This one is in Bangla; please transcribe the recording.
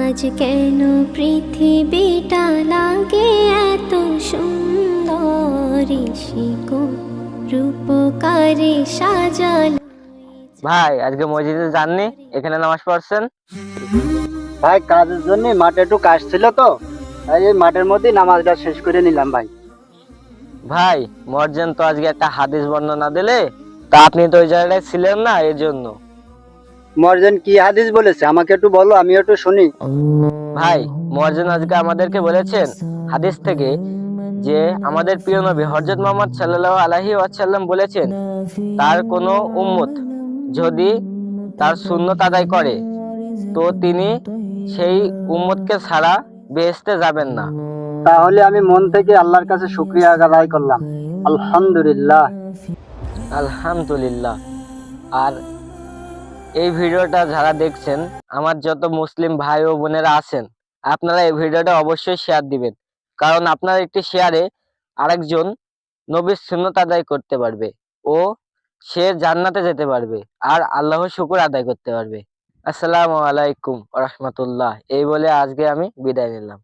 আজ কেন পৃথিবীটা লাগে এত সুন্দর, শিকো রূপকারে সাজানো। ভাই আজকে মসজিদে যাননি, এখানে নামাজ পড়ছেন? ভাই কাজের জন্য মাঠে একটু কাজ ছিল তো, তাই এই মাঠের মধ্যেই নামাজটা শেষ করে নিলাম ভাই। ভাই মর্জেন তো আজকে একটা হাদিস বর্ণনা দিলে, তা আপনি তো ওই জায়গায় ছিলেন না, এর জন্য। মর্জেন কি হাদিস বলেছে আমাকে একটু বলো, আমি একটু শুনি। ভাই মর্জেন আজকে আমাদেরকে বলেছেন হাদিস থেকে যে আমাদের প্রিয় নবী হযরত মুহাম্মদ সাল্লাল্লাহু আলাইহি ওয়াসাল্লাম বলেছেন, তার কোনো উম্মত যদি তার সুন্নত আদায় করে তো তিনি সেই উম্মতকে ছাড়া বেহেশতে যাবেন না। তাহলে আমি মন থেকে আল্লাহর কাছে শুকরিয়া আদায় করলাম, আলহামদুলিল্লাহ। আলহামদুলিল্লাহ। আর এই ভিডিওটা যারা দেখছেন, আমার যত মুসলিম ভাই ও বোনেরা আছেন, আপনারা এই ভিডিওটা অবশ্যই শেয়ার দিবেন, কারণ আপনার একটি শেয়ারে আরেকজন নবীর সুন্নত আদায় করতে পারবে ও সে জান্নাতে যেতে পারবে আর আল্লাহর শুকর আদায় করতে পারবে। আসসালামু আলাইকুম ওয়া রাহমাতুল্লাহ। এই বলে আজকে আমি বিদায় নিলাম।